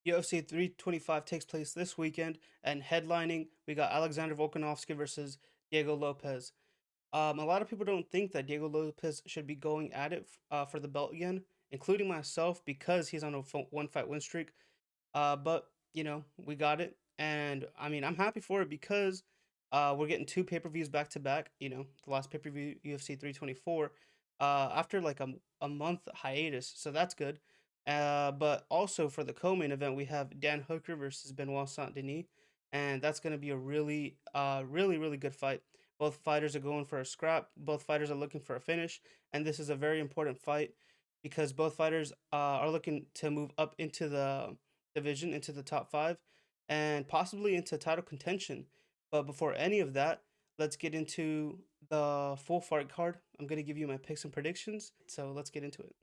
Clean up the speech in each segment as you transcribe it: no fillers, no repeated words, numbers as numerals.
UFC 325 takes place this weekend, and headlining, we got Alexander Volkanovski versus Diego Lopes. A lot of people don't think that Diego Lopes should be going at it for the belt again, including myself, because he's on a one fight win streak. But we got it, and I mean, I'm happy for it because we're getting two pay-per-views back to back. The last pay-per-view, UFC 324, after like a month hiatus, so that's good. But also for the co-main event, we have danhooker versus benoitsaintdenis, and that's going to be a really good fight. Both fighters are going for a scrap. Both fighters are looking for a finish, and this is a very important fight because both fighters are looking to move up into the division, into the top five, and possibly into title contention. But before any of that, let's get into the full fight card. I'm going to give you my picks and predictions. So let's get into it.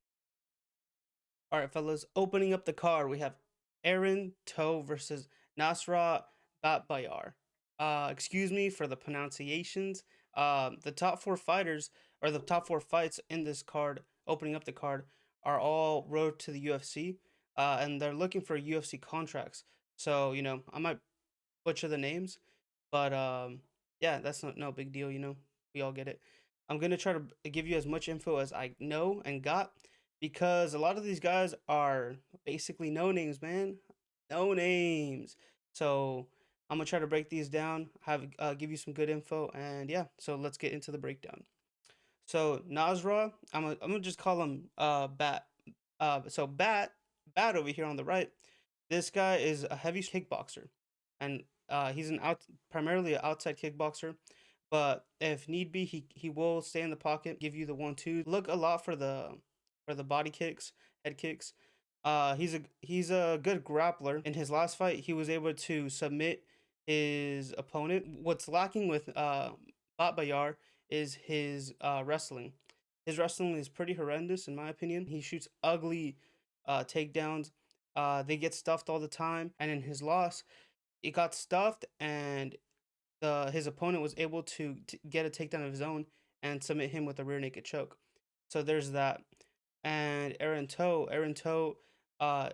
All right, fellas, opening up the card, we have Aaron Toe versus Nasrat Batbayar. Excuse me for the pronunciations. The top four fighters, or the top four fights in this card, opening up the card, are all road to the UFC, and they're looking for UFC contracts. So I might butcher the names, but yeah, that's no big deal. We all get it. I'm gonna try to give you as much info as I know and got, because a lot of these guys are basically no names, man, no names. So I'm gonna try to break these down, have give you some good info, and yeah. So let's get into the breakdown. So Nasra, I'm gonna just call him Bat. So Bat over here on the right. This guy is a heavy kickboxer, and he's primarily an outside kickboxer. But if need be, he will stay in the pocket, give you the 1-2. Look a lot for the body kicks, head kicks. He's a good grappler. In his last fight, he was able to submit his opponent. What's lacking with Batbayar is his wrestling. His wrestling is pretty horrendous in my opinion. He shoots ugly takedowns. They get stuffed all the time, and in his loss, it got stuffed, and his opponent was able to get a takedown of his own and submit him with a rear naked choke. So there's that. And Aaron Toe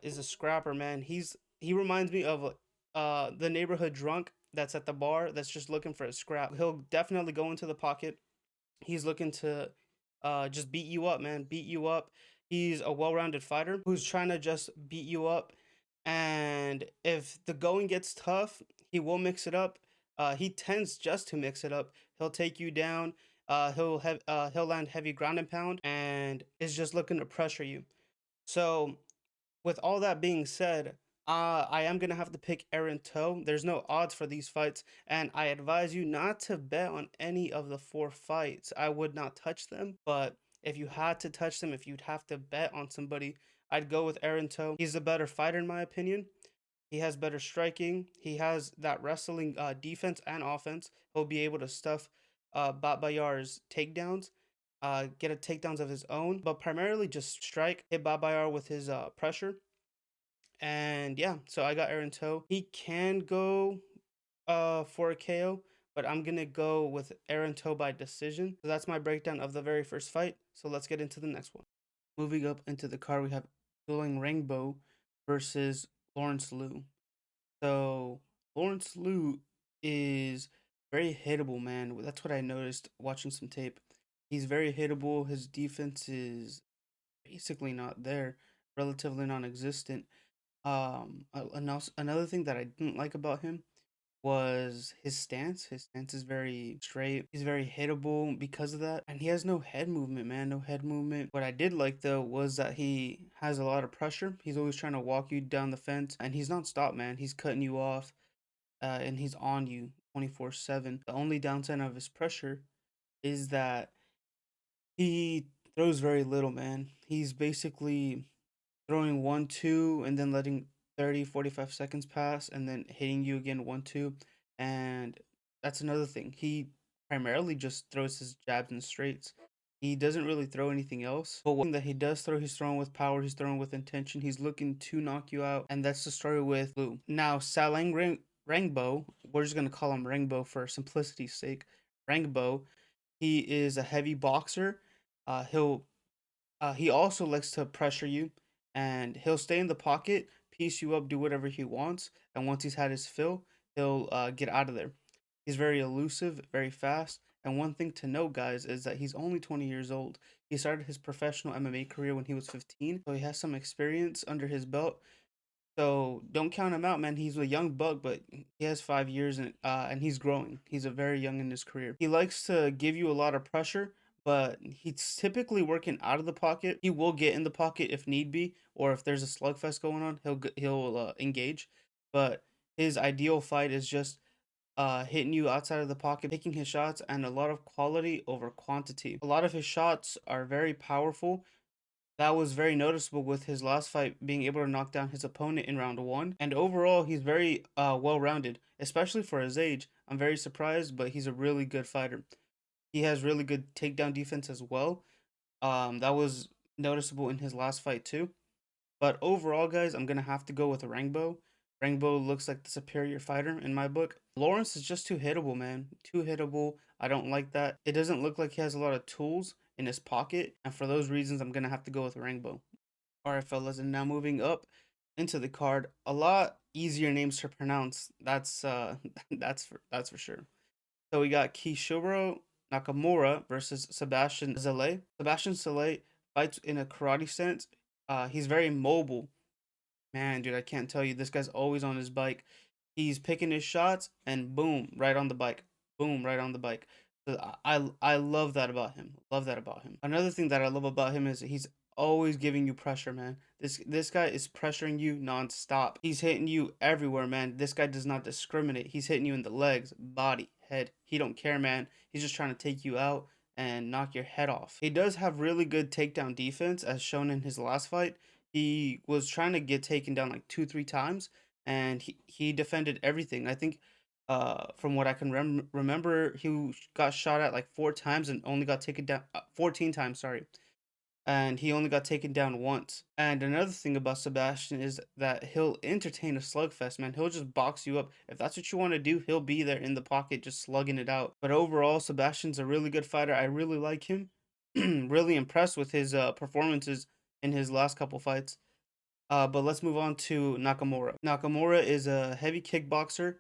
is a scrapper, man. He reminds me of the neighborhood drunk that's at the bar that's just looking for a scrap. He'll definitely go into the pocket. He's looking to just beat you up, man. Beat you up. He's a well-rounded fighter who's trying to just beat you up. And if the going gets tough, he will mix it up. He tends just to mix it up. He'll take you down. He'll land heavy ground and pound, and is just looking to pressure you. So with all that being said, I am gonna have to pick Aaron Toe. There's no odds for these fights, and I advise you not to bet on any of the four fights. I would not touch them, but if you had to touch them, if you'd have to bet on somebody, I'd go with Aaron Toe. He's a better fighter in my opinion. He has better striking. He has that wrestling defense and offense. He'll be able to stuff Batbayar's takedowns, get a takedowns of his own, but primarily just strike, hit Batbayar with his pressure. And yeah, so I got Aaron Toe. He can go for a KO, but I'm gonna go with Aaron Toe by decision. So that's my breakdown of the very first fight. So let's get into the next one. Moving up into the card, we have Dueling Rainbow versus Lawrence Liu. So Lawrence Liu is very hittable, man. That's what I noticed watching some tape. He's very hittable. His defense is basically not there, relatively non-existent. Another thing that I didn't like about him was his stance. His stance is very straight. He's very hittable because of that. And he has no head movement, man. No head movement. What I did like though was that he has a lot of pressure. He's always trying to walk you down the fence, and he's not stop, man. He's cutting you off, and he's on you 24/7. The only downside of his pressure is that he throws very little, man. He's basically throwing 1-2 and then letting 30-45 seconds pass and then hitting you again 1-2. And that's another thing. He primarily just throws his jabs and straights. He doesn't really throw anything else. But one thing that he does throw, he's throwing with power, he's throwing with intention. He's looking to knock you out. And that's the story with Liu. Now, Rangbo, we're just going to call him Rangbo for simplicity's sake. Rangbo, he is a heavy boxer. He also likes to pressure you, and he'll stay in the pocket piece you up, do whatever he wants, and once he's had his fill, he'll get out of there. He's very elusive, very fast, and one thing to note, guys, is that he's only 20 years old. He started his professional MMA career when he was 15, so he has some experience under his belt. So don't count him out, man. He's a young buck, but he has 5 years and he's growing. He's a very young in his career. He likes to give you a lot of pressure, but he's typically working out of the pocket. He will get in the pocket if need be, or if there's a slugfest going on, he'll engage. But his ideal fight is just hitting you outside of the pocket, picking his shots, and a lot of quality over quantity. A lot of his shots are very powerful. That was very noticeable with his last fight, being able to knock down his opponent in round one. And overall, he's very well rounded, especially for his age. I'm very surprised, but he's a really good fighter. He has really good takedown defense as well. That was noticeable in his last fight too. But overall, guys, I'm gonna have to go with Rangbo. Rangbo looks like the superior fighter in my book. Lawrence is just too hittable, man. Too hittable. I don't like that. It doesn't look like he has a lot of tools in his pocket, and for those reasons, I'm gonna have to go with Rangbo. All right, fellas, and now moving up into the card, a lot easier names to pronounce. That's that's for sure. So we got Kishiro Nakamura versus Sebastian Zele. Sebastian Zele fights in a karate sense. He's very mobile. Man, dude, I can't tell you. This guy's always on his bike. He's picking his shots and boom, right on the bike. Boom, right on the bike. So I love that about him. Love that about him. Another thing that I love about him is he's always giving you pressure, man. This guy is pressuring you nonstop. He's hitting you everywhere, man. This guy does not discriminate. He's hitting you in the legs, body, head. He don't care, man. He's just trying to take you out and knock your head off. He does have really good takedown defense, as shown in his last fight. He was trying to get taken down like 2-3 times, and he defended everything. I think from what I can remember, he got shot at like 4 times and only got taken down 14 times, sorry. And he only got taken down once. And another thing about Sebastian is that he'll entertain a slugfest, man. He'll just box you up. If that's what you want to do, he'll be there in the pocket just slugging it out. But overall, Sebastian's a really good fighter. I really like him. Really impressed with his performances in his last couple fights. But let's move on to Nakamura. Nakamura is a heavy kickboxer.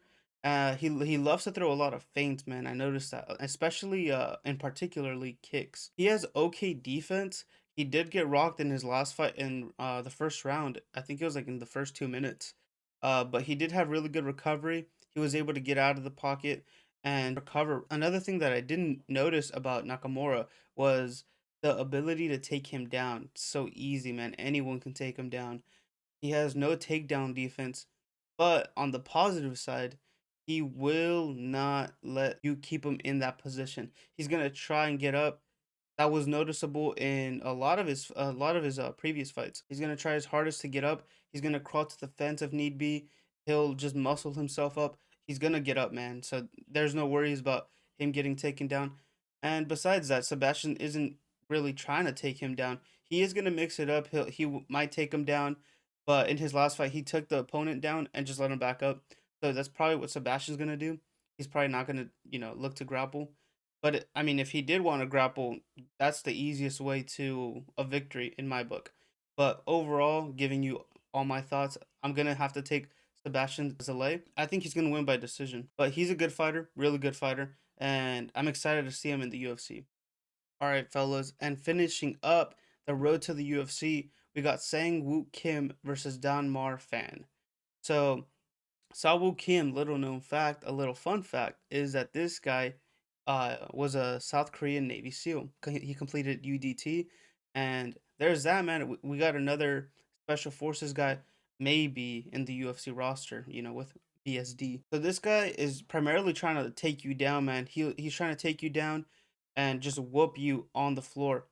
He loves to throw a lot of feints, man. I noticed that, especially in particularly kicks. He has okay defense. He did get rocked in his last fight in the first round. I think it was like in the first 2 minutes. But he did have really good recovery. He was able to get out of the pocket and recover. Another thing that I didn't notice about Nakamura was the ability to take him down. So easy, man. Anyone can take him down. He has no takedown defense, but on the positive side, he will not let you keep him in that position. He's gonna try and get up. That was noticeable in a lot of his previous fights. He's gonna try his hardest to get up. He's gonna crawl to the fence if need be. He'll just muscle himself up. He's gonna get up, man. So there's no worries about him getting taken down. And besides that, Sebastian isn't really trying to take him down. He is gonna mix it up. Might take him down, but in his last fight, he took the opponent down and just let him back up. So that's probably what Sebastian's gonna do. He's probably not gonna, look to grapple. But I mean, if he did want to grapple, that's the easiest way to a victory in my book. But overall, giving you all my thoughts, I'm gonna have to take Sebastian Zele. I think he's gonna win by decision. But he's a good fighter, really good fighter, and I'm excited to see him in the UFC. All right, fellas, and finishing up the road to the UFC, we got Sang Woo Kim versus Dan Mar Fan. So Saul Kim, little known fact, a little fun fact, is that this guy was a South Korean Navy SEAL. He completed UDT, and there's that, man. We got another Special Forces guy, maybe in the UFC roster, with BSD. So this guy is primarily trying to take you down, man. He's trying to take you down and just whoop you on the floor.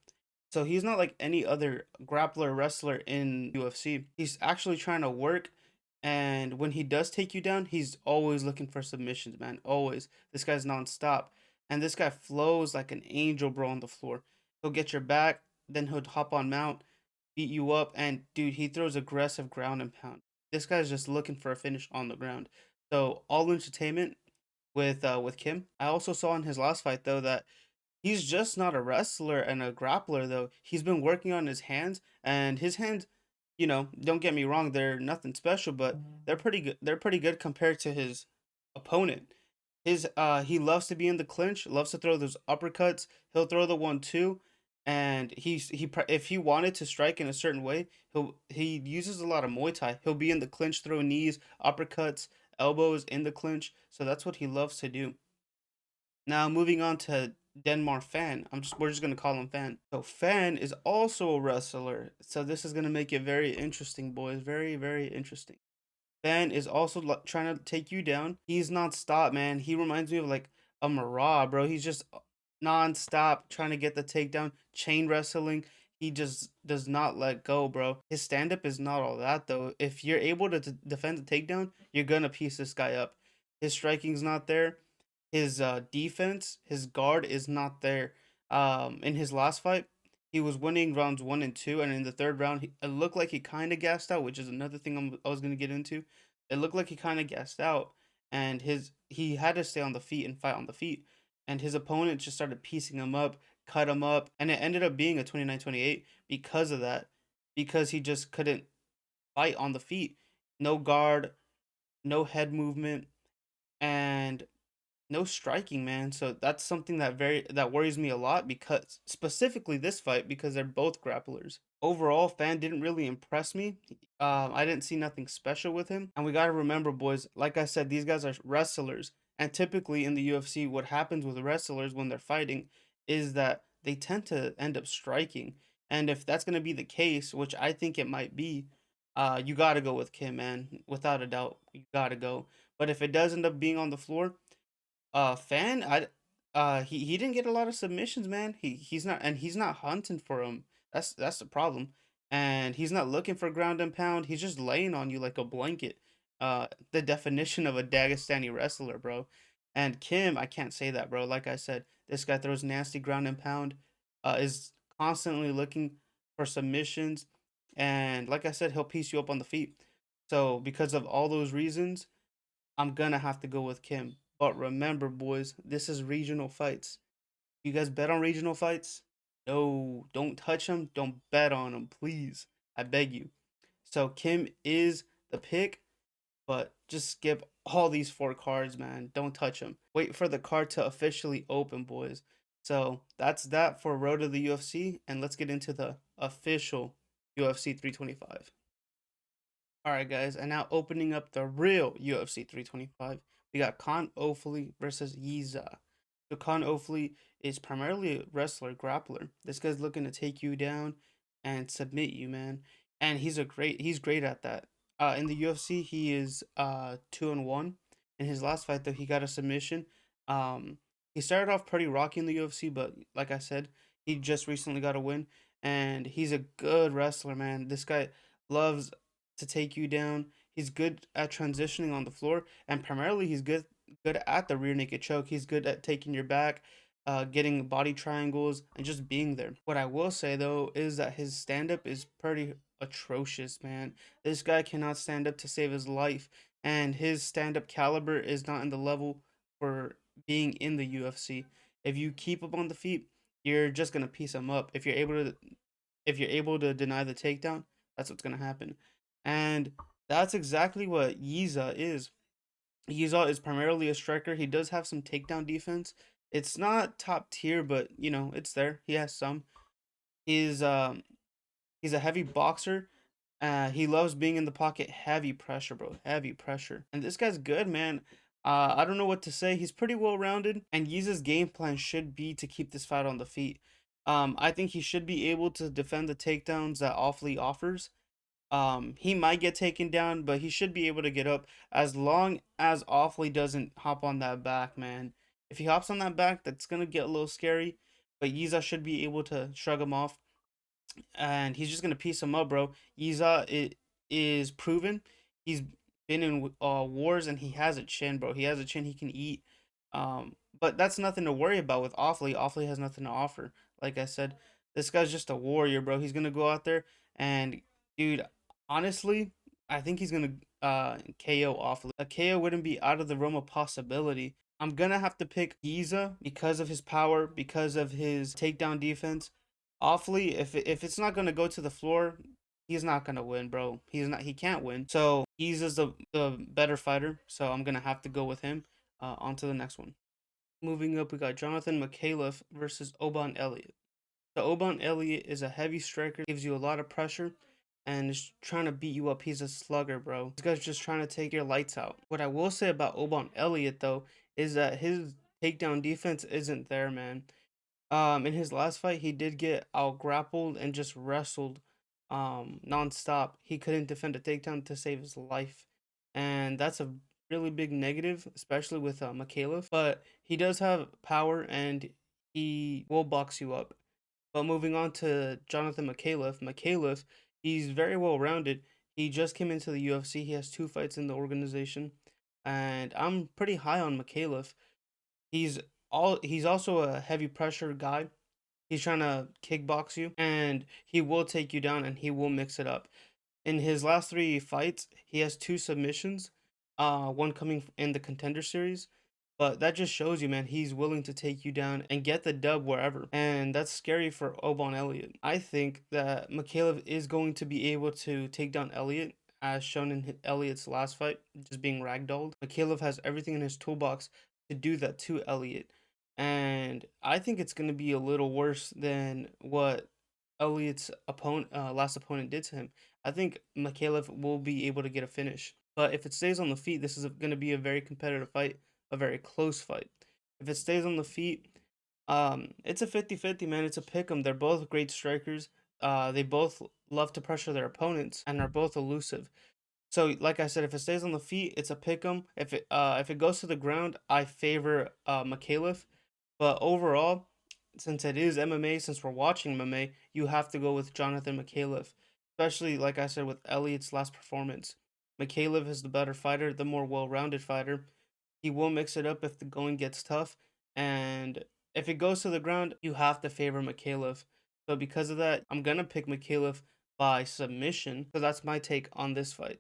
So he's not like any other grappler wrestler in UFC. He's actually trying to work, and when he does take you down, he's always looking for submissions, man. Always. This guy's nonstop. And this guy flows like an angel, bro, on the floor. He'll get your back, then he'll hop on mount, beat you up, and dude, he throws aggressive ground and pound. This guy's just looking for a finish on the ground. So all entertainment with Kim. I also saw in his last fight though that he's just not a wrestler and a grappler though. He's been working on his hands, and his hands don't get me wrong, they're nothing special, but they're pretty good. They're pretty good compared to his opponent. He loves to be in the clinch, loves to throw those uppercuts. He'll throw the 1-2, and if he wanted to strike in a certain way, he uses a lot of Muay Thai. He'll be in the clinch, throw knees, uppercuts, elbows in the clinch. So that's what he loves to do. Now moving on to Denmar Fan. We're just gonna call him Fan. So Fan is also a wrestler. So this is gonna make it very interesting, boys. Very, very interesting. Fan is also trying to take you down. He's non-stop, man. He reminds me of like a Marah, bro. He's just non-stop trying to get the takedown, chain wrestling. He just does not let go, bro. His stand-up is not all that though. If you're able to defend the takedown, you're gonna piece this guy up. His striking's not there. His defense, his guard is not there. In his last fight, he was winning rounds 1 and 2, and in the third round, it looked like he kind of gassed out, which is another thing I was gonna get into. It looked like he kind of gassed out, and he had to stay on the feet and fight on the feet, and his opponent just started piecing him up, cut him up, and it ended up being a 29-28 because of that, because he just couldn't fight on the feet, no guard, no head movement, and no striking, man. So that's something that worries me a lot, because specifically this fight, because they're both grapplers. Overall, Fan didn't really impress me. I didn't see nothing special with him. And we gotta remember, boys, like I said, these guys are wrestlers. And typically in the UFC, what happens with wrestlers when they're fighting is that they tend to end up striking. And if that's gonna be the case, which I think it might be, you gotta go with Kim, man. Without a doubt, you gotta go. But if it does end up being on the floor, Fan, he didn't get a lot of submissions, man. He's not hunting for him. That's the problem. And he's not looking for ground and pound. He's just laying on you like a blanket. The definition of a Dagestani wrestler, bro. And Kim, I can't say that, bro. Like I said, this guy throws nasty ground and pound. Is constantly looking for submissions, and like I said, he'll piece you up on the feet. So because of all those reasons, I'm gonna have to go with Kim. But remember, boys, this is regional fights. You guys bet on regional fights? No, don't touch them. Don't bet on them, please. I beg you. So Kim is the pick, but just skip all these 4 cards, man. Don't touch them. Wait for the card to officially open, boys. So that's that for Road to the UFC, and let's get into the official UFC 325. All right, guys, and now opening up the real UFC 325, we got Khan Ofli versus Yiza. So Khan Ofli is primarily a wrestler, grappler. This guy's looking to take you down and submit you, man. And he's great at that. In the UFC, he is 2-1. In his last fight, though, he got a submission. He started off pretty rocky in the UFC, but like I said, he just recently got a win, and he's a good wrestler, man. This guy loves to take you down. He's good at transitioning on the floor, and primarily he's good at the rear naked choke. He's good at taking your back, getting body triangles, and just being there. What I will say though is that his stand up is pretty atrocious, man. This guy cannot stand up to save his life, and his stand up caliber is not in the level for being in the UFC. If you keep up on the feet, you're just gonna piece him up. If you're able to deny the takedown, that's what's gonna happen. And that's exactly what Yiza is. Yiza is primarily a striker. He does have some takedown defense. It's not top tier, but it's there. He has some. He's um he's a heavy boxer. He loves being in the pocket. Heavy pressure, bro. Heavy pressure. And this guy's good, man. I don't know what to say. He's pretty well rounded, and Yiza's game plan should be to keep this fight on the feet. I think he should be able to defend the takedowns that Offley offers. He might get taken down, but he should be able to get up as long as Offley doesn't hop on that back, man. If he hops on that back, that's gonna get a little scary. But Yiza should be able to shrug him off, and he's just gonna piece him up, bro. Yiza is proven. He's been in wars, and he has a chin, bro. He has a chin he can eat. But that's nothing to worry about with Offley. Offley has nothing to offer. Like I said, this guy's just a warrior, bro. He's gonna go out there and, dude, honestly, I think he's gonna KO Offley. A KO wouldn't be out of the realm of possibility. I'm gonna have to pick Giza because of his power, because of his takedown defense. Offley, if it's not gonna go to the floor, He's not gonna win, bro. He can't win. So he's just the better fighter. So I'm gonna have to go with him. On to the next one. Moving up, we got Jonathan Mikhailov versus Oban Elliott. So Oban Elliott is a heavy striker, gives you a lot of pressure, and is trying to beat you up. He's a slugger, bro. This guy's just trying to take your lights out. What I will say about Oban Elliott, though, is that his takedown defense isn't there, man. In his last fight, he did get out grappled and just wrestled nonstop. He couldn't defend a takedown to save his life. And that's a really big negative, especially with Mikhailov. But he does have power and he will box you up. But moving on to Jonathan Mikhailov, he's very well rounded. He just came into the UFC. He has 2 fights in the organization. And I'm pretty high on Mikhailov. He's he's also a heavy pressure guy. He's trying to kickbox you and he will take you down and he will mix it up. In his last 3 fights, he has 2 submissions, one coming in the contender series. But that just shows you, man, he's willing to take you down and get the dub wherever. And that's scary for Oban Elliott. I think that Mikhailov is going to be able to take down Elliott, as shown in Elliott's last fight, just being ragdolled. Mikhailov has everything in his toolbox to do that to Elliott. And I think it's going to be a little worse than what Elliott's last opponent did to him. I think Mikhailov will be able to get a finish. But if it stays on the feet, this is going to be a very competitive fight, a very close fight. If it stays on the feet, it's a 50-50, man. It's a pick 'em. They're both great strikers. They both love to pressure their opponents and are both elusive. So, like I said, if it stays on the feet, it's a pick 'em. If it goes to the ground, I favor Mikhailov. But overall, since it is MMA, since we're watching MMA, you have to go with Jonathan Mikhailov, especially like I said with Elliott's last performance. Mikhailov is the better fighter, the more well-rounded fighter. He will mix it up if the going gets tough, and if it goes to the ground, you have to favor Mikhailov. So because of that, I'm gonna pick Mikhailov by submission. So that's my take on this fight.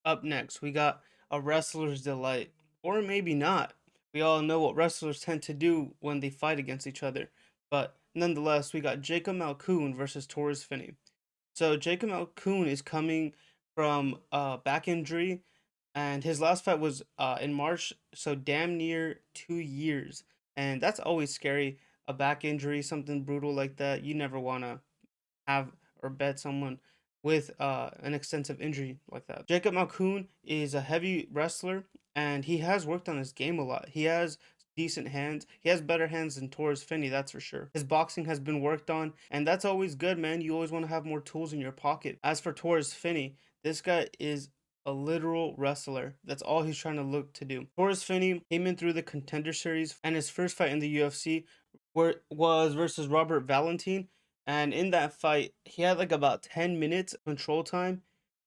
Up next, we got a wrestler's delight, or maybe not. We all know what wrestlers tend to do when they fight against each other. But nonetheless, we got Jacob Malkoun versus Torres Finney. So Jacob Malkoun is coming from back injury, and his last fight was in March, so damn near 2 years. And that's always scary. A back injury, something brutal like that, you never want to have or bet someone with an extensive injury like that. Jacob Malkoun is a heavy wrestler and he has worked on his game a lot. He has decent hands. He has better hands than Torres Finney, that's for sure. His boxing has been worked on, and that's always good, man. You always want to have more tools in your pocket. As for Torres Finney, this guy is a literal wrestler. That's all he's trying to look to do. Torres Finney came in through the contender series, and his first fight in the UFC was versus Robert Valentin. And in that fight, he had like about 10 minutes control time.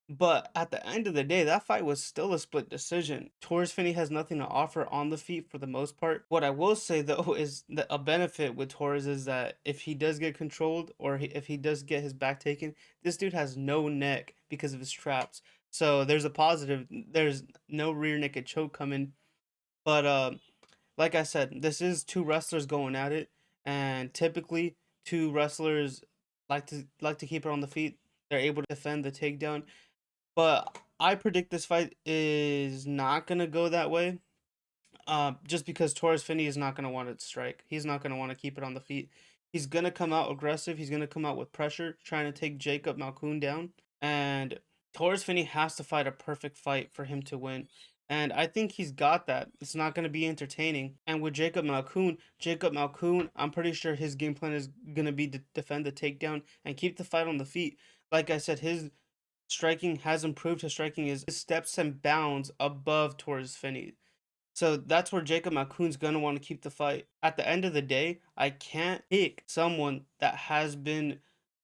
But at the end of the day, that fight was still a split decision. Torres Finney has nothing to offer on the feet for the most part. What I will say though is that a benefit with Torres is that if he does get controlled or if he does get his back taken, this dude has no neck because of his traps. So there's a positive. There's no rear naked choke coming. But like I said, this is 2 wrestlers going at it, and typically 2 wrestlers like to keep it on the feet. They're able to defend the takedown, but I predict this fight is not gonna go that way. Just because Torres Finney is not gonna want to strike. He's not gonna want to keep it on the feet. He's gonna come out aggressive. He's gonna come out with pressure, trying to take Jacob Malkoun down. And Torres Finney has to fight a perfect fight for him to win. And I think he's got that. It's not going to be entertaining. And with Jacob Malkoun, I'm pretty sure his game plan is going to be to defend the takedown and keep the fight on the feet. Like I said, his striking has improved. His striking is steps and bounds above Torres Finney. So that's where Jacob Malkoun's gonna want to keep the fight. At the end of the day, I can't pick someone that has been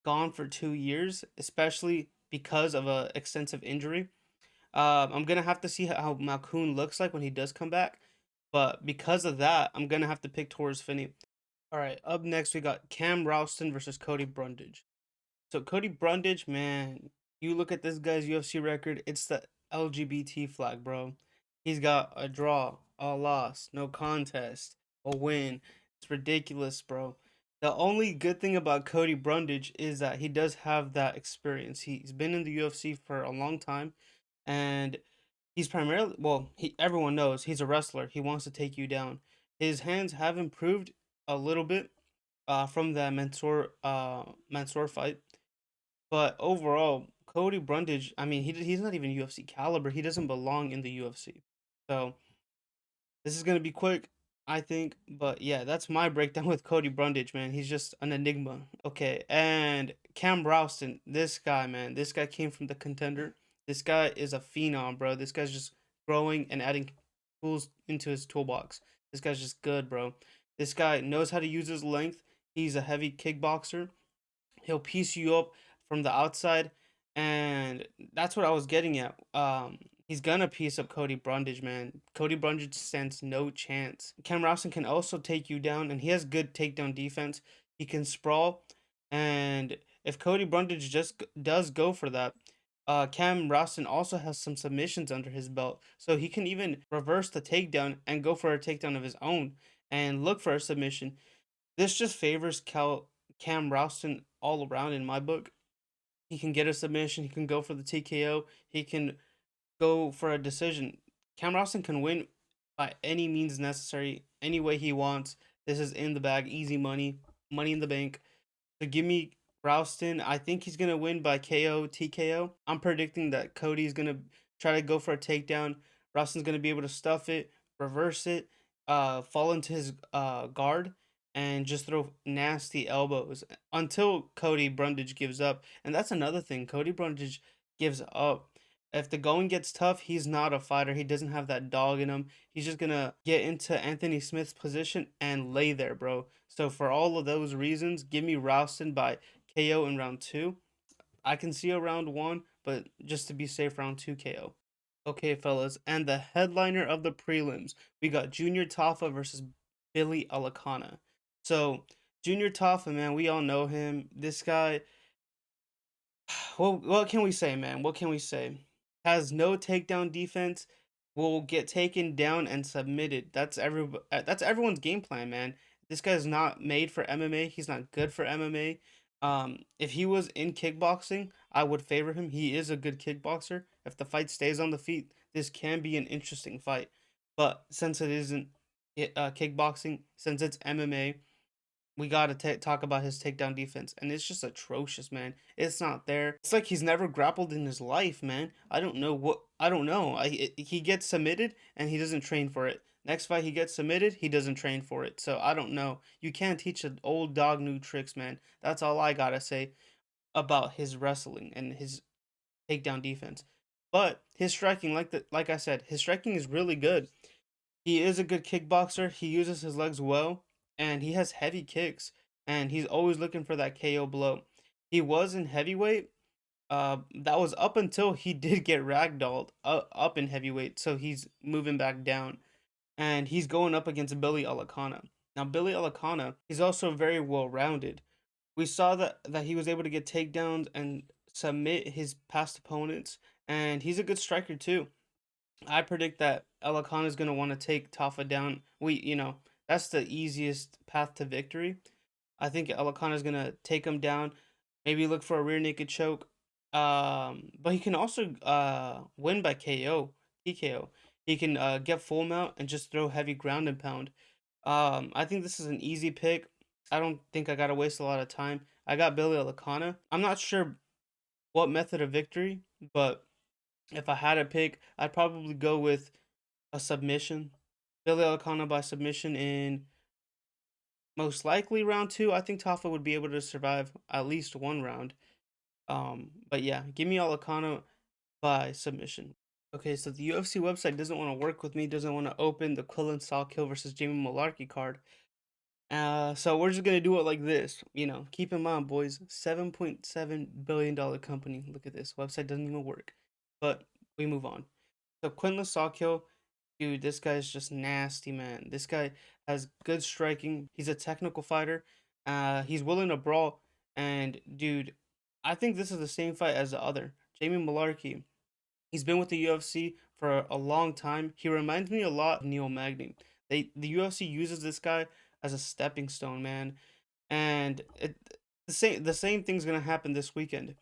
gone for 2 years, especially because of a extensive injury. I'm gonna have to see how Malkoun looks like when he does come back, but because of that, I'm gonna have to pick Torres Finney. All right, up next we got Cam Ralston versus Cody Brundage. So Cody Brundage, man, you look at this guy's UFC record, it's the LGBT flag, bro. He's got a draw, a loss, no contest, a win. It's ridiculous, bro. The only good thing about Cody Brundage is that he does have that experience. He's been in the UFC for a long time, and he's primarily, well, he everyone knows he's a wrestler. He wants to take you down. His hands have improved a little bit from the Mansoor fight, but overall, Cody Brundage, I mean, he's not even UFC caliber. He doesn't belong in the UFC. So this is gonna be quick, I think. But yeah, that's my breakdown with Cody Brundage, man. He's just an enigma. Okay, and Cam Rowston, this guy, man, this guy came from the Contender. This guy is a phenom, bro. This guy's just growing and adding tools into his toolbox. This guy's just good, bro. This guy knows how to use his length. He's a heavy kickboxer. He'll piece you up from the outside, and that's what I was getting at. He's gonna piece up Cody Brundage, man. Cody Brundage stands no chance. Cam Rowson can also take you down, and he has good takedown defense. He can sprawl, and if Cody Brundage just does go for that, Cam Rowson also has some submissions under his belt, so he can even reverse the takedown and go for a takedown of his own and look for a submission. This just favors Cam Rowston all around in my book. He can get a submission. He can go for the TKO. He can go for a decision. Cam Rowston can win by any means necessary, any way he wants. This is in the bag, easy money, money in the bank. So give me Rowston. I think he's gonna win by KO, TKO. I'm predicting that Cody's gonna try to go for a takedown. Rowston's gonna be able to stuff it, reverse it, fall into his guard, and just throw nasty elbows until Cody Brundage gives up. And that's another thing. Cody Brundage gives up. If the going gets tough, he's not a fighter. He doesn't have that dog in him. He's just gonna get into Anthony Smith's position and lay there, bro. So for all of those reasons, give me Ralston by KO in round two. I can see a round one, but just to be safe, round two KO. Okay, fellas, and the headliner of the prelims, we got Junior Tafa versus Billy Alakana. So Junior Tafa, man, we all know him. This guy, well, what can we say, man? What can we say? Has no takedown defense, will get taken down and submitted. That's everyone's game plan, man. This guy's not made for MMA. He's not good for MMA. If he was in kickboxing, I would favor him. He is a good kickboxer. If the fight stays on the feet, this can be an interesting fight. But since it isn't kickboxing, since it's MMA, we gotta talk about his takedown defense, and it's just atrocious, man. It's not there. It's like he's never grappled in his life, man. I don't know what. I don't know. He gets submitted and he doesn't train for it. Next fight he gets submitted, he doesn't train for it. So I don't know. You can't teach an old dog new tricks, man. That's all I gotta say about his wrestling and his takedown defense. But his striking, like I said, his striking is really good. He is a good kickboxer. He uses his legs well, and he has heavy kicks, and he's always looking for that KO blow. He was in heavyweight. That was up until he did get ragdolled up in heavyweight, so he's moving back down, and he's going up against Billy Alakana. Now, Billy Alakana, he's also very well rounded. We saw that he was able to get takedowns and submit his past opponents, and he's a good striker too. I predict that Alakana is going to want to take Tafa down. That's the easiest path to victory. I think Alakana is going to take him down, maybe look for a rear naked choke. But he can also win by KO, TKO. He can get full mount and just throw heavy ground and pound. I think this is an easy pick. I don't think I got to waste a lot of time. I got Billy Alakana. I'm not sure what method of victory, but if I had a pick, I'd probably go with a submission. Billy Alcana by submission in most likely round two. I think Tafa would be able to survive at least one round. But yeah, give me Alcana by submission. Okay, so the UFC website doesn't want to work with me, doesn't want to open the Quillen Sawkill versus Jamie Malarkey card. So we're just gonna do it like this. Keep in mind, boys, $7.7 billion company. Look at this website doesn't even work. But we move on. So Quinlan Sawkill, dude, this guy's just nasty, man. This guy has good striking. He's a technical fighter. He's willing to brawl. And dude, I think this is the same fight as the other. Jamie Malarkey. He's been with the UFC for a long time. He reminds me a lot of Neil Magny. The UFC uses this guy as a stepping stone, man. and the same thing's gonna happen this weekend.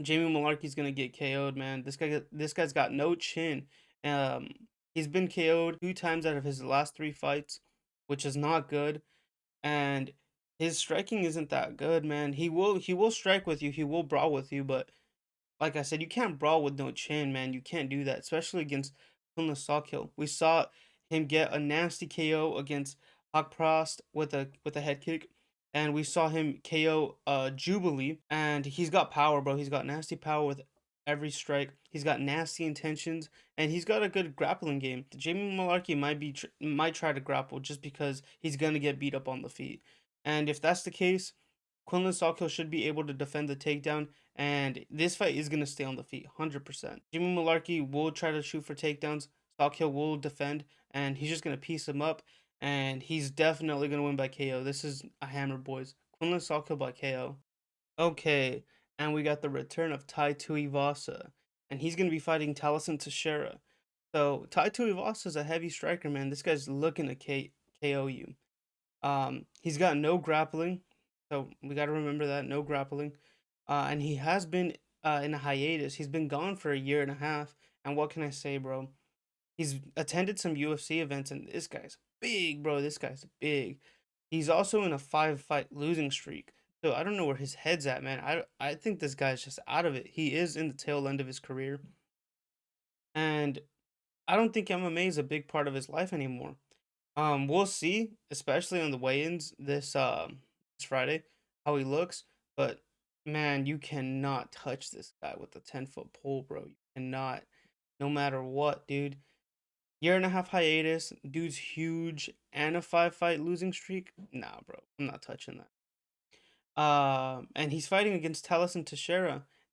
Jamie Malarkey's gonna get KO'd, man. This guy's got no chin. Um, he's been KO'd 2 times out of his last 3 fights, which is not good. And his striking isn't that good, man. He will strike with you, he will brawl with you, but like I said, you can't brawl with no chin, man. You can't do that, especially against Kunle Sawkill. We saw him get a nasty KO against Hakprost with a head kick, and we saw him KO Jubilee, and he's got power, bro. He's got nasty power with every strike. He's got nasty intentions, and he's got a good grappling game. Jamie Malarkey might try to grapple just because he's gonna get beat up on the feet, and if that's the case, Quinlan Sawkill should be able to defend the takedown, and this fight is going to stay on the feet 100%. Jimmy Malarkey will try to shoot for takedowns. Sawkill will defend, and he's just going to piece him up, and he's definitely going to win by KO. This is a hammer, boys. Quinlan Sawkill by KO. Okay, and we got the return of taituivasa, and he's going to be fighting Talison. So taituivasa is a heavy striker, man. This guy's looking to KO you. He's got no grappling, so we got to remember that no grappling. And he has been in a hiatus. He's been gone for a year and a half. And what can I say, bro? He's attended some UFC events, and this guy's big, bro. This guy's big. He's also in a 5-fight losing streak. So I don't know where his head's at, man. I think this guy's just out of it. He is in the tail end of his career, and I don't think MMA is a big part of his life anymore. We'll see, especially on the weigh-ins this Friday, how he looks. But man, you cannot touch this guy with a 10-foot pole, bro. You cannot, no matter what, dude. Year and a half hiatus, dude's huge, and a 5-fight losing streak. Nah, bro, I'm not touching that. And he's fighting against Talison.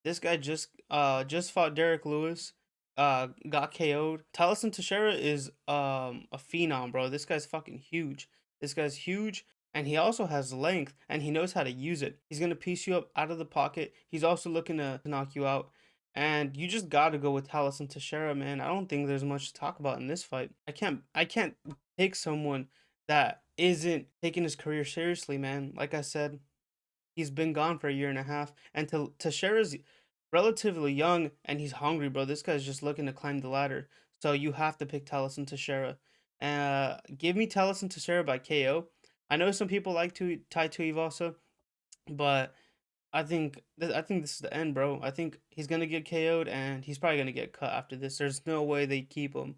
This guy just fought Derek Lewis, got KO'd. Talison is a phenom, bro. This guy's fucking huge. This guy's huge, and he also has length, and he knows how to use it. He's gonna piece you up out of the pocket. He's also looking to knock you out. And you just gotta go with Talison, man. I don't think there's much to talk about in this fight. I can't pick someone that isn't taking his career seriously, man. Like I said, he's been gone for a year and a half, and Teixeira's relatively young, and he's hungry, bro. This guy's just looking to climb the ladder. So you have to pick Talison Teixeira. Give me Talison Teixeira by KO. I know some people like to Tai Tuivasa, but I think this is the end, bro. I think he's gonna get KO'd, and he's probably gonna get cut after this. There's no way they keep him.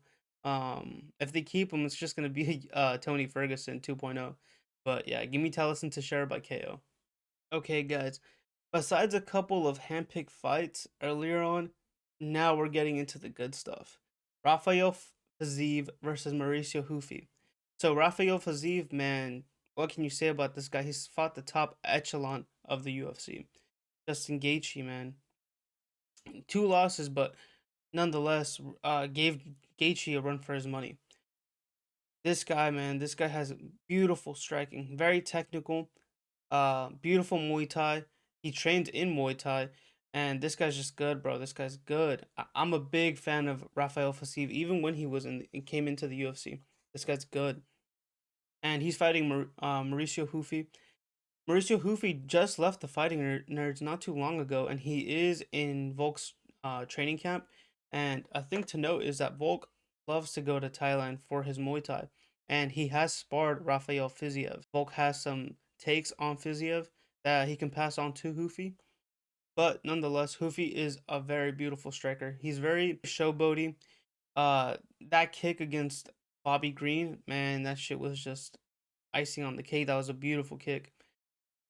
If they keep him, it's just gonna be Tony Ferguson 2.0. But yeah, give me Talison Teixeira by KO. Okay, guys. Besides a couple of handpicked fights earlier on, now we're getting into the good stuff. Rafael Fiziev versus Mauricioruffy. So Rafael Fiziev, man, what can you say about this guy? He's fought the top echelon of the UFC. Justin Gaethje, man, 2 losses, but nonetheless, gave Gaethje a run for his money. This guy, man, this guy has beautiful striking, very technical, beautiful Muay Thai. He trained in Muay Thai, and this guy's just good, bro. This guy's good. I'm a big fan of Rafael Fiziev, even when he was came into the UFC. This guy's good, and he's fighting Mauricio Hufi. Mauricio Hufi just left the Fighting Nerds not too long ago, and he is in Volk's training camp. And a thing to note is that Volk loves to go to Thailand for his Muay Thai, and he has sparred Rafael Fiziev. Volk has some takes on Fiziev that he can pass on to Hufi, but nonetheless, Hufi is a very beautiful striker. He's very showboaty. That kick against Bobby Green, man, that shit was just icing on the cake. That was a beautiful kick.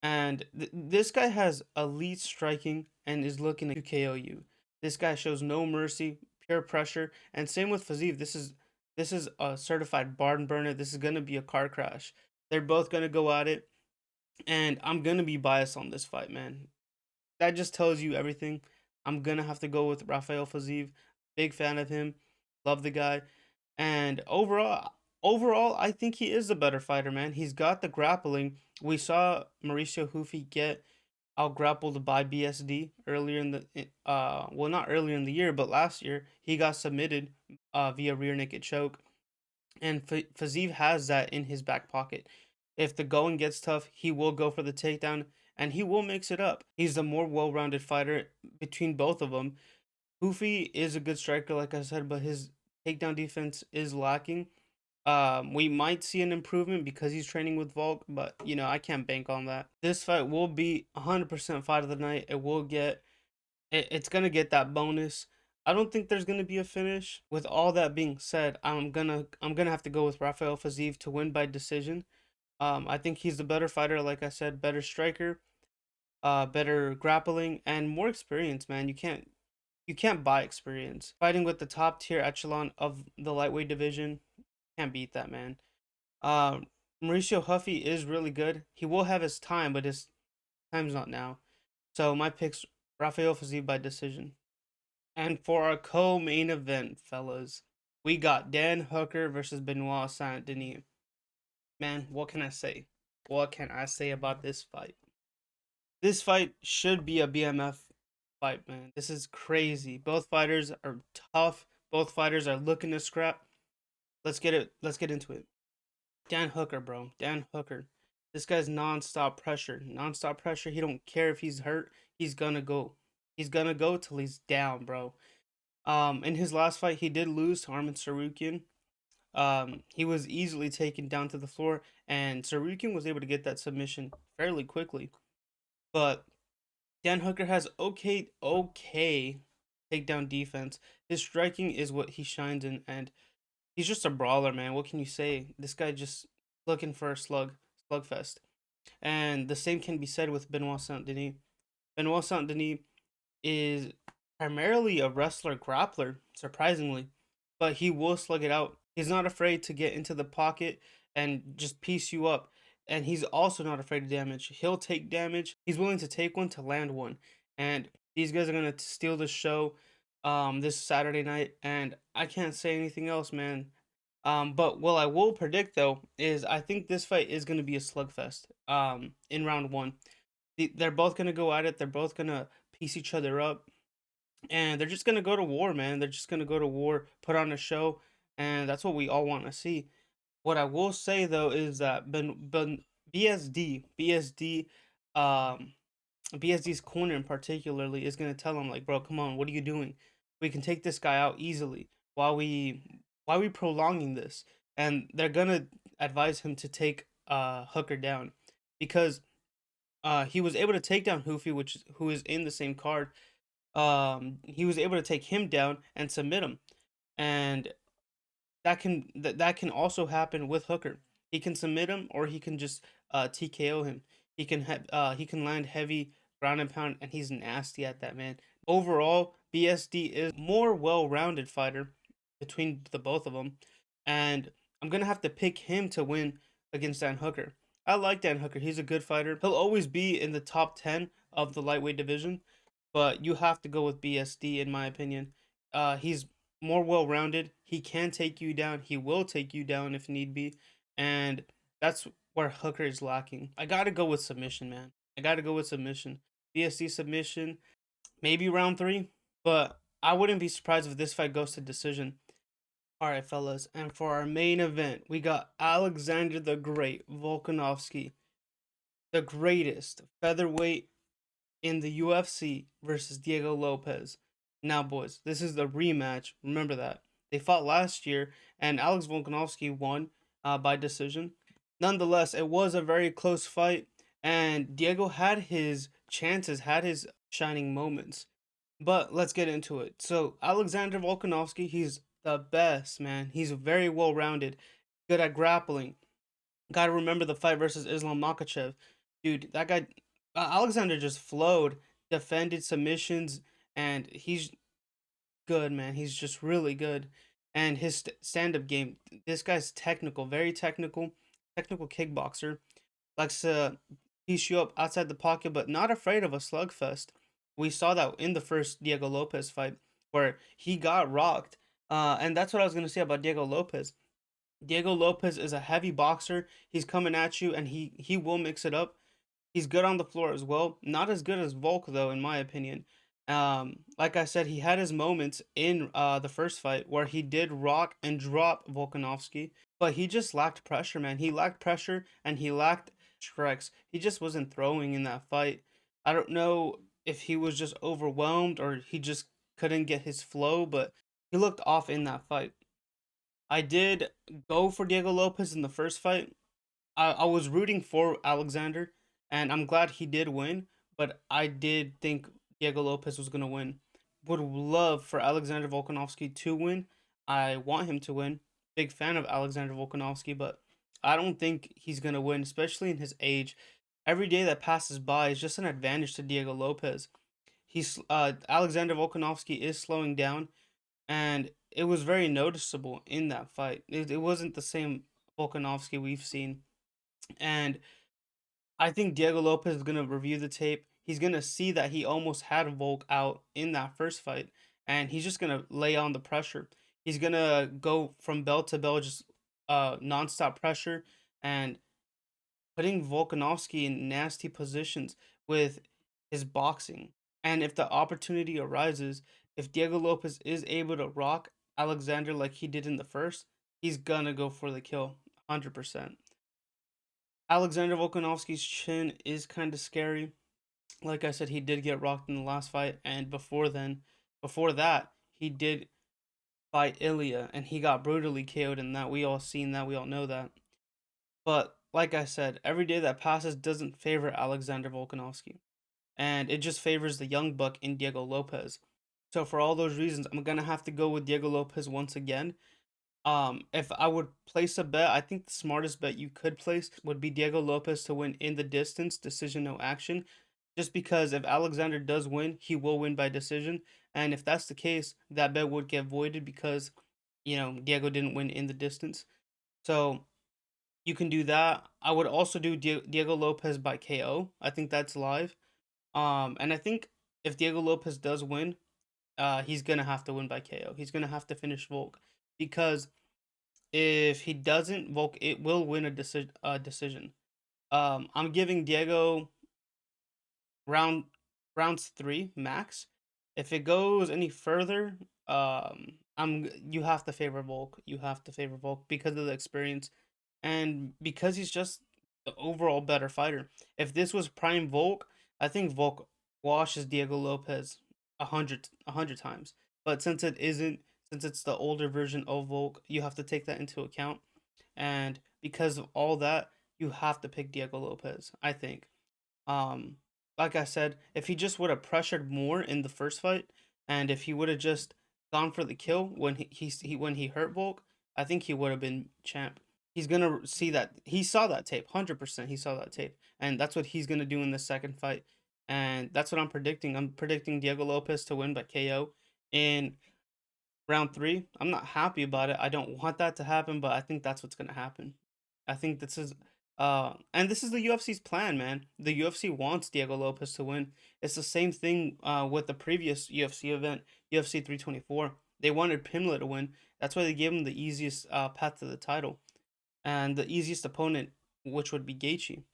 And this guy has elite striking and is looking to KO you. This guy shows no mercy, pure pressure, and same with Fiziev. This is a certified barn burner. This is gonna be a car crash. They're both gonna go at it, and I'm gonna be biased on this fight, man. That just tells you everything. I'm gonna have to go with Rafael Fiziev. Big fan of him. Love the guy. And overall, I think he is the better fighter, man. He's got the grappling. We saw Mauricio Hufi get out grappled by BSD earlier in the well, not earlier in the year, but last year he got submitted via rear naked choke, and Fiziev has that in his back pocket. If the going gets tough, he will go for the takedown and he will mix it up. He's a more well-rounded fighter between both of them. Hoofy is a good striker, like I said, but his takedown defense is lacking. We might see an improvement because he's training with Volk, but I can't bank on that. This fight will be 100% fight of the night. It's gonna get that bonus. I don't think there's gonna be a finish. With all that being said, I'm gonna have to go with Rafael Fiziev to win by decision. I think he's the better fighter, like I said, better striker, better grappling, and more experience. Man, you can't buy experience. Fighting with the top tier echelon of the lightweight division, can't beat that, man. Um, Mauricioruffy is really good. He will have his time, but his time's not now. So my pick's Rafael Fiziev by decision. And for our co-main event, fellas, we got Dan Hooker versus Benoit Saint Denis. Man, what can I say? What can I say about this fight? This fight should be a BMF fight, man. This is crazy. Both fighters are tough. Both fighters are looking to scrap. Let's get it. Let's get into it. Dan Hooker, bro. Dan Hooker. This guy's non-stop pressure. Non-stop pressure. He don't care if he's hurt. He's gonna go. He's gonna go till he's down, bro. In his last fight, he did lose to Arman Tsarukyan. He was easily taken down to the floor, and Tsarukyan was able to get that submission fairly quickly. But Dan Hooker has okay takedown defense. His striking is what he shines in, and he's just a brawler, man. What can you say? This guy just looking for a slugfest. And the same can be said with Benoit Saint Denis. Benoit Saint Denis is primarily a wrestler grappler, surprisingly, but he will slug it out. He's not afraid to get into the pocket and just piece you up. And he's also not afraid of damage. He'll take damage. He's willing to take one to land one. And these guys are gonna steal the show this Saturday night. And I can't say anything else, man. But what I will predict though is I think this fight is gonna be a slugfest. In round one, they're both gonna go at it. They're both gonna piece each other up, and they're just gonna go to war, man. They're just gonna go to war, put on a show, and that's what we all want to see. What I will say though is that BSD, um, BSD's corner in particularly is gonna tell him like, bro, come on, what are you doing? We can take this guy out easily. Why we prolonging this? And they're gonna advise him to take Hooker down because he was able to take down Hoofy, who is in the same card. He was able to take him down and submit him, and that can also happen with Hooker. He can submit him, or he can just TKO him. He can land heavy ground and pound, and he's nasty at that, man. Overall, BSD is more well-rounded fighter between the both of them, and I'm gonna have to pick him to win against Dan Hooker. I like Dan Hooker. He's a good fighter. He'll always be in the top 10 of the lightweight division, but you have to go with BSD in my opinion. He's more well-rounded. He can take you down. He will take you down if need be, and that's where Hooker is lacking. I gotta go with submission, man. I gotta go with submission. BSD submission, maybe round three, but I wouldn't be surprised if this fight goes to decision. All right, fellas, and for our main event, we got Alexander the Great Volkanovski, the greatest featherweight in the UFC versus Diego Lopes. Now, boys, this is the rematch. Remember that. They fought last year, and Alex Volkanovski won by decision. Nonetheless, it was a very close fight, and Diego had his chances, had his shining moments. But let's get into it. So, Alexander Volkanovski, he's the best, man. He's very well rounded, good at grappling. Gotta remember the fight versus Islam Makhachev. Dude, that guy, Alexander just flowed, defended submissions, and he's good, man. He's just really good. And his stand-up game, this guy's technical, very technical kickboxer. Likes to piece you up outside the pocket, but not afraid of a slugfest. We saw that in the first Diego Lopes fight where he got rocked. And that's what I was gonna say about Diego Lopes. Diego Lopes is a heavy boxer. He's coming at you, and he will mix it up. He's good on the floor as well. Not as good as Volk though, in my opinion. Like I said, he had his moments in the first fight where he did rock and drop Volkanovski, but he just lacked pressure, man. He lacked pressure and he lacked strikes. He just wasn't throwing in that fight. I don't know if he was just overwhelmed or he just couldn't get his flow, but he looked off in that fight. I did go for Diego Lopez in the first fight. I was rooting for Alexander, and I'm glad he did win. But I did think Diego Lopez was gonna win. Would love for Alexander Volkanovski to win. I want him to win. Big fan of Alexander Volkanovski, but I don't think he's gonna win, especially in his age. Every day that passes by is just an advantage to Diego Lopez. He's Alexander Volkanovski is slowing down, and it was very noticeable in that fight. It wasn't the same Volkanovski we've seen, and I think Diego Lopez is gonna review the tape. He's gonna see that he almost had Volk out in that first fight, and he's just gonna lay on the pressure. He's gonna go from bell to bell, just nonstop pressure, and putting Volkanovski in nasty positions with his boxing. And if the opportunity arises, if Diego Lopez is able to rock Alexander like he did in the first, he's gonna go for the kill, 100%. Alexander Volkanovski's chin is kind of scary. Like I said, he did get rocked in the last fight, and before that, he did fight Ilya, and he got brutally KO'd in that. We all seen that, we all know that. But like I said, every day that passes doesn't favor Alexander Volkanovski, and it just favors the young buck in Diego Lopez. So for all those reasons, I'm gonna have to go with Diego Lopez once again. If I would place a bet, I think the smartest bet you could place would be Diego Lopez to win in the distance, decision no action. Just because if Alexander does win, he will win by decision, and if that's the case, that bet would get voided because Diego didn't win in the distance. So you can do that. I would also do Diego Lopez by KO. I think that's live. And I think if Diego Lopez does win, he's gonna have to win by KO. He's gonna have to finish Volk because if he doesn't, Volk it will win a decision. I'm giving Diego round rounds 3 max. If it goes any further, I'm you have to favor Volk. You have to favor Volk because of the experience and because he's just the overall better fighter. If this was prime Volk, I think Volk washes Diego Lopez a hundred times. But since it isn't, since it's the older version of Volk, you have to take that into account. And because of all that, you have to pick Diego Lopez, I think. Um, like I said, if he just would have pressured more in the first fight, and if he would have just gone for the kill when when he hurt Volk, I think he would have been champ. He's gonna see that he saw that tape, 100%. He saw that tape, and that's what he's gonna do in the second fight, and that's what I'm predicting. I'm predicting Diego Lopez to win by KO in round 3. I'm not happy about it. I don't want that to happen, but I think that's what's gonna happen. I think this is and this is the UFC's plan, man. The UFC wants Diego Lopez to win. It's the same thing with the previous UFC event, UFC 324. They wanted Pimlet to win. That's why they gave him the easiest path to the title and the easiest opponent, which would be Gaethje.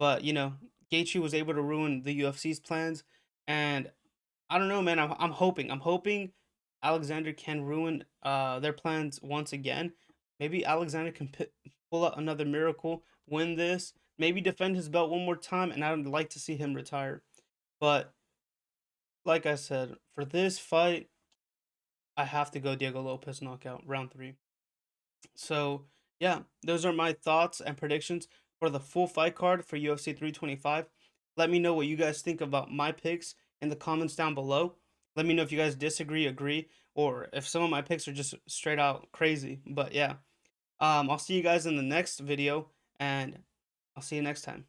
But Gaethje was able to ruin the UFC's plans, and I don't know, man. I'm hoping Alexander can ruin their plans once again. Maybe Alexander can pull out another miracle, win this, maybe defend his belt one more time, and I would like to see him retire. But like I said, for this fight, I have to go Diego Lopez knockout round 3. So yeah, those are my thoughts and predictions for the full fight card for UFC 325. Let me know what you guys think about my picks in the comments down below. Let me know if you guys disagree, agree, or if some of my picks are just straight out crazy. But yeah, I'll see you guys in the next video, and I'll see you next time.